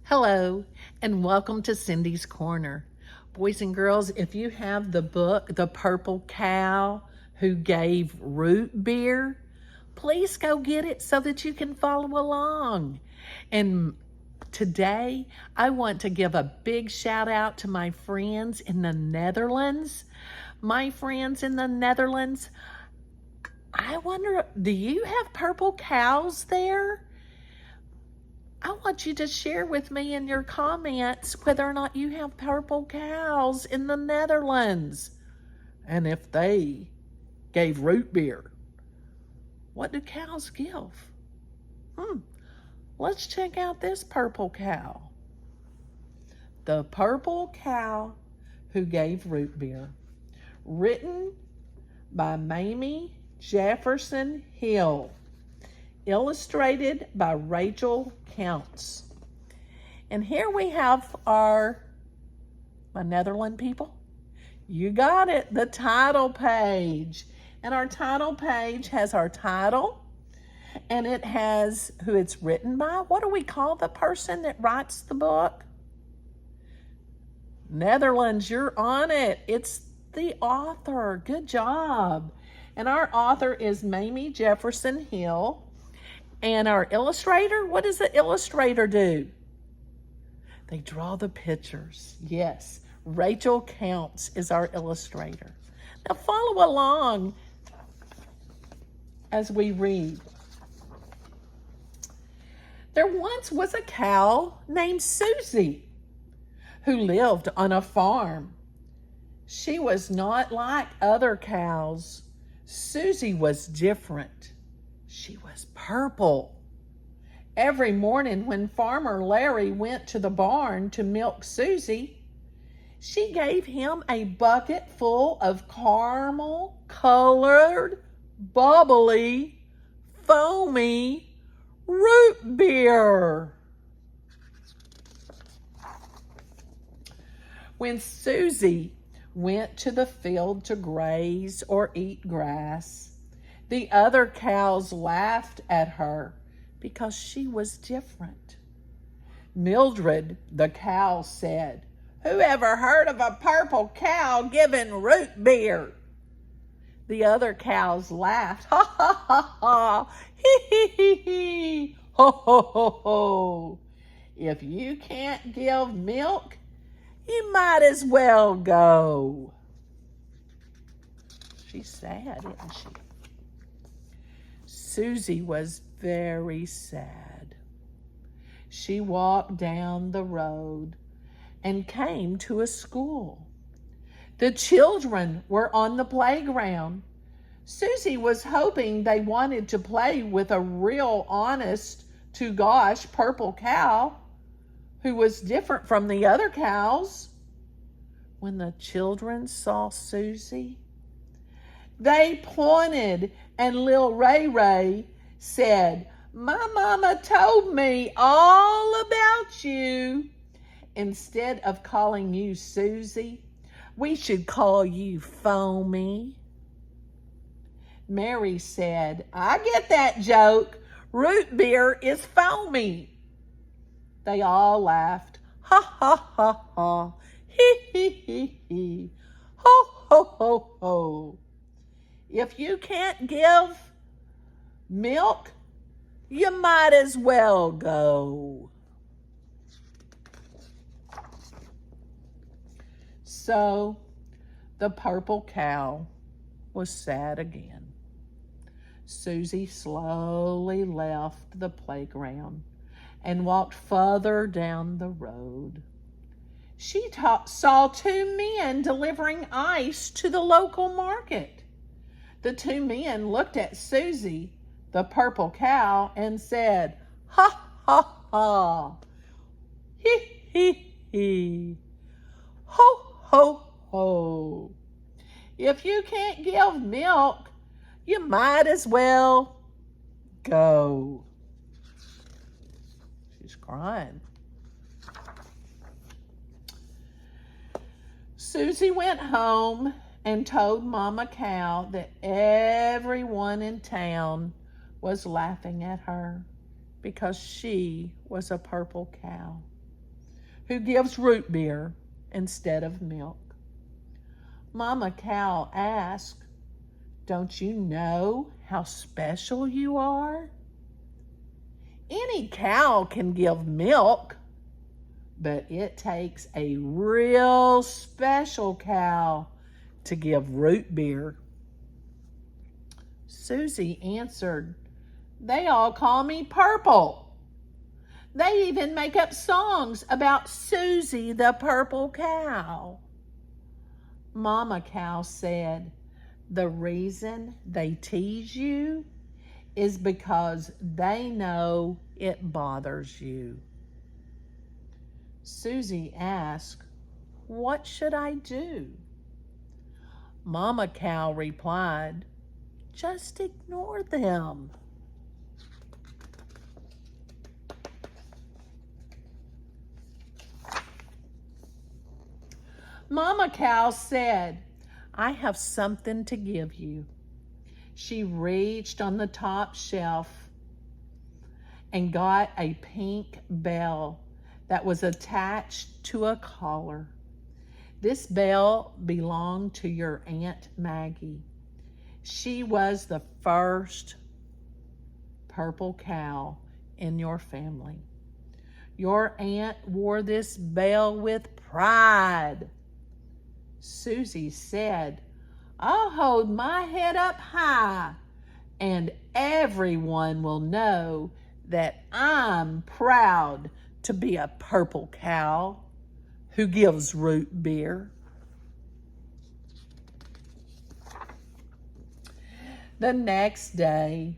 Hello, and welcome to Cindy's Corner. Boys and girls, if you have the book, The Purple Cow Who Gave Root Beer, please go get it so that you can follow along. And today, I want to give a big shout out to my friends in the Netherlands. My friends in the Netherlands, I wonder, do you have purple cows there? I want you to share with me in your comments whether or not you have purple cows in the Netherlands. And if they gave root beer, what do cows give? Let's check out this purple cow. The Purple Cow Who Gave Root Beer. Written by Mamie Jefferson-Hill. Illustrated by Rachel Counts. And here we have my Netherlands people. You got it, the title page. And our title page has our title, and it has who it's written by. What do we call the person that writes the book? Netherlands, you're on it. It's the author. Good job. And our author is Mamie Jefferson-Hill. And our illustrator, what does the illustrator do? They draw the pictures. Yes, Rachel Counts is our illustrator. Now follow along as we read. There once was a cow named Susie who lived on a farm. She was not like other cows. Susie was different. She was purple. Every morning when Farmer Larry went to the barn to milk Susie, she gave him a bucket full of caramel-colored, bubbly, foamy root beer. When Susie went to the field to graze or eat grass, the other cows laughed at her because she was different. Mildred, the cow, said, "Who ever heard of a purple cow giving root beer?" The other cows laughed. Ha ha ha ha, hee hee hee hee, ho ho ho ho. If you can't give milk, you might as well go. She's sad, isn't she? Susie was very sad. She walked down the road and came to a school. The children were on the playground. Susie was hoping they wanted to play with a real honest to gosh purple cow who was different from the other cows. When the children saw Susie, they pointed, and Lil Ray Ray said, "My mama told me all about you. Instead of calling you Susie, we should call you Foamy." Mary said, "I get that joke. Root beer is foamy." They all laughed. Ha ha ha ha. Hee hee hee hee. Ho ho ho ho. If you can't give milk, you might as well go. So the purple cow was sad again. Susie slowly left the playground and walked further down the road. She saw two men delivering ice to the local market. The two men looked at Susie, the purple cow, and said, "Ha ha ha, hee hee hee, ho ho ho. If you can't give milk, you might as well go." She's crying. Susie went home and told Mama Cow that everyone in town was laughing at her because she was a purple cow. who gives root beer instead of milk. Mama Cow asked, "Don't you know how special you are? Any cow can give milk, but it takes a real special cow to give root beer." Susie answered, "They all call me Purple. They even make up songs about Susie the purple cow." Mama Cow said, "The reason they tease you is because they know it bothers you." Susie asked, "What should I do?" Mama Cow replied, "Just ignore them." Mama Cow said, "I have something to give you." She reached on the top shelf and got a pink bell that was attached to a collar. This bell belonged to your Aunt Maggie. She was the first purple cow in your family. Your aunt wore this bell with pride. Susie said, "I'll hold my head up high, and everyone will know that I'm proud to be a purple cow who gives root beer." The next day,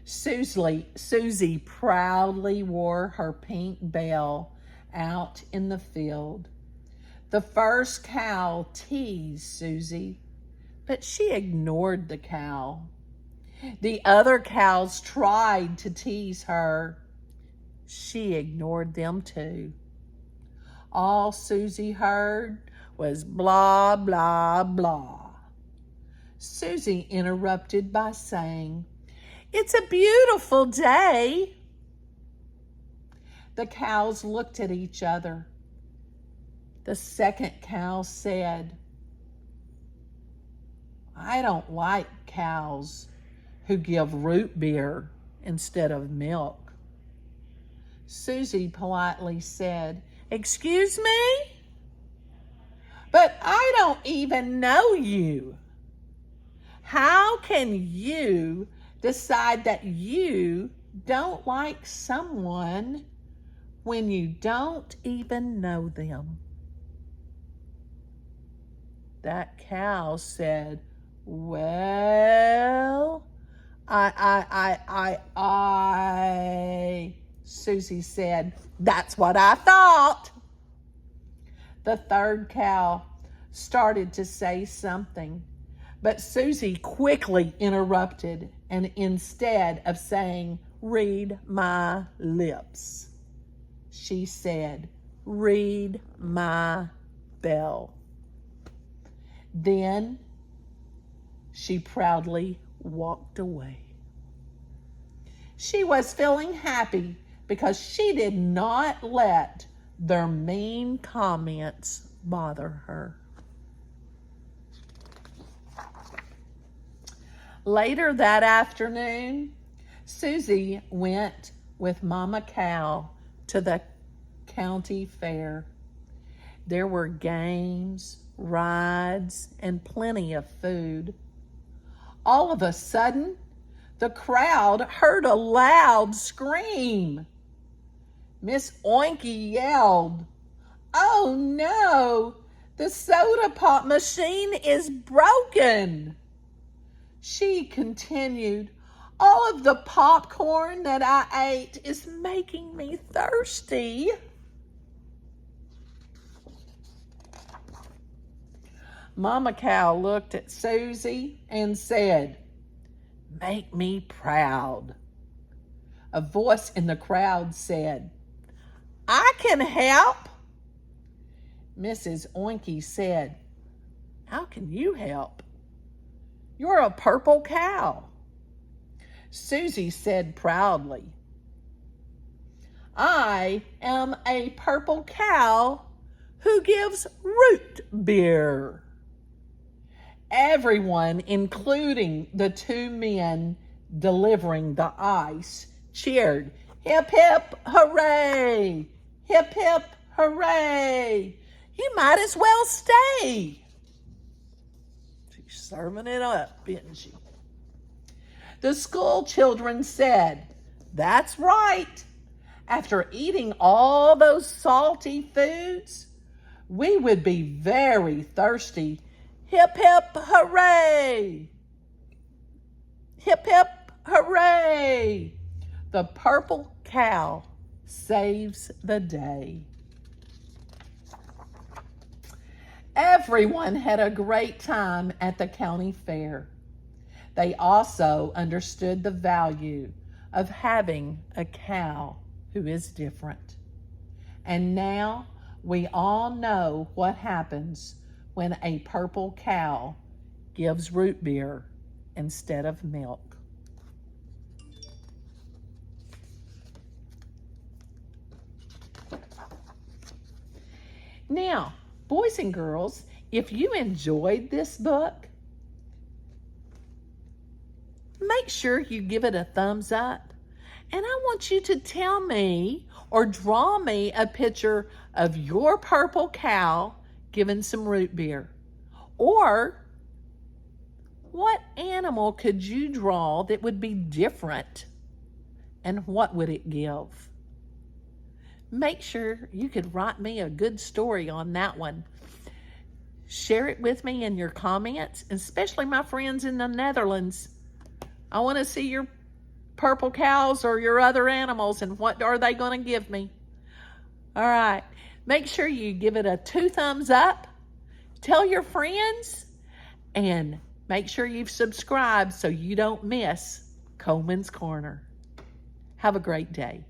Susie proudly wore her pink bell out in the field. The first cow teased Susie, but she ignored the cow. The other cows tried to tease her. She ignored them too. All Susie heard was blah, blah, blah. Susie interrupted by saying, "It's a beautiful day." The cows looked at each other. The second cow said, "I don't like cows who give root beer instead of milk." Susie politely said, "Excuse me? But I don't even know you. How can you decide that you don't like someone when you don't even know them?" That cow said, "Well, I. Susie said, "That's what I thought." The third cow started to say something, but Susie quickly interrupted, and instead of saying, "Read my lips," she said, "Read my bell." Then she proudly walked away. She was feeling happy because she did not let their mean comments bother her. Later that afternoon, Susie went with Mama Cow to the county fair. There were games, rides, and plenty of food. All of a sudden, the crowd heard a loud scream. Miss Oinky yelled, "Oh no, the soda pop machine is broken." She continued, "All of the popcorn that I ate is making me thirsty." Mama Cow looked at Susie and said, "Make me proud." A voice in the crowd said, "I can help." Mrs. Oinky said, "How can you help? You're a purple cow." Susie said proudly, I am a purple cow who gives root beer. Everyone, including the two men delivering the ice, cheered, "Hip, hip, hooray! Hip, hip, hooray! You might as well stay." She's serving it up, isn't she? The school children said, "That's right. After eating all those salty foods, we would be very thirsty. Hip, hip, hooray! Hip, hip, hooray!" The purple cow saves the day. Everyone had a great time at the county fair. They also understood the value of having a cow who is different. And now we all know what happens when a purple cow gives root beer instead of milk. Now, boys and girls, if you enjoyed this book, make sure you give it a thumbs up. And I want you to tell me or draw me a picture of your purple cow giving some root beer. Or what animal could you draw that would be different? And what would it give? Make sure you could write me a good story on that one. Share it with me in your comments, especially my friends in the Netherlands. I want to see your purple cows or your other animals and what are they going to give me. All right. Make sure you give it a 2 thumbs up. Tell your friends and make sure you've subscribed so you don't miss Coleman's Corner. Have a great day.